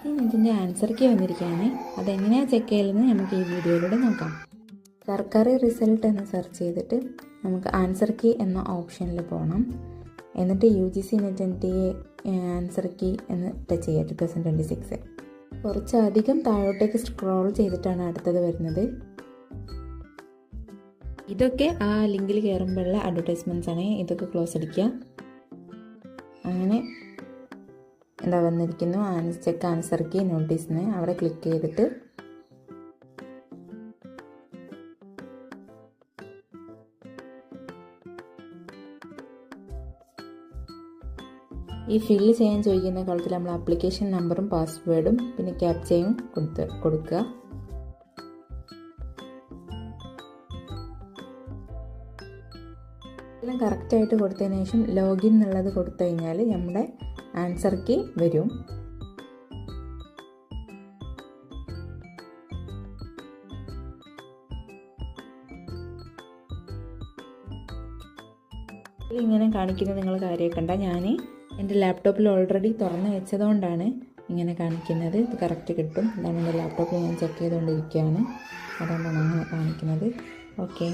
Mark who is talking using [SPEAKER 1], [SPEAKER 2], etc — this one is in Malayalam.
[SPEAKER 1] ഇനി ഇതിൻ്റെ ആൻസർ കീ വന്നിരിക്കുകയാണ്. അതെങ്ങനെയാണ് ചെക്ക് ചെയ്യലെന്ന് നമുക്ക് ഈ വീഡിയോയിലൂടെ നോക്കാം. സർക്കാരി റിസൾട്ട് എന്ന് സെർച്ച് ചെയ്തിട്ട് നമുക്ക് ആൻസർ കീ എന്ന ഓപ്ഷനിൽ പോകണം. എന്നിട്ട് UGC net NTA answer key എന്ന് ടച്ച് ചെയ്യുക. 2026 കുറച്ചധികം താഴോട്ടേക്ക് സ്ക്രോൾ ചെയ്തിട്ടാണ് അടുത്തത് വരുന്നത്. ഇതൊക്കെ ആ ലിങ്കിൽ കയറുമ്പോഴുള്ള അഡ്വർടൈസ്മെൻറ്റ്സ് ആണ്. ഇതൊക്കെ ക്ലോസ് അടിക്കുക. അങ്ങനെ എന്താ വന്നിരിക്കുന്നു, ചെക്ക് ആൻസർ കീ നോട്ടീസിന് അവിടെ ക്ലിക്ക് ചെയ്തിട്ട് ഈ ഫില്ല് ചെയ്യാൻ ചോദിക്കുന്ന കളത്തിൽ നമ്മൾ ആപ്ലിക്കേഷൻ നമ്പറും പാസ്വേഡും പിന്നെ ക്യാപ്ചയും കൊടുക്കുക. എല്ലാം കറക്റ്റായിട്ട് കൊടുത്തതിന് ശേഷം ലോഗിൻ എന്നുള്ളത് കൊടുത്തു കഴിഞ്ഞാൽ നമ്മുടെ ആൻസർ കീ വരും. ഇങ്ങനെ കാണിക്കുന്നത് നിങ്ങൾ കാര്യമാക്കണ്ട. ഞാൻ എൻ്റെ ലാപ്ടോപ്പിൽ ഓൾറെഡി തുറന്ന് വെച്ചതുകൊണ്ടാണ് ഇങ്ങനെ കാണിക്കുന്നത്. ഇത് കറക്റ്റ് കിട്ടും. അതാണ് എൻ്റെ ലാപ്ടോപ്പിൽ ഞാൻ ചെക്ക് ചെയ്തുകൊണ്ടിരിക്കുകയാണ്. അതുകൊണ്ടാണ് അങ്ങനെ കാണിക്കുന്നത്. ഓക്കെ.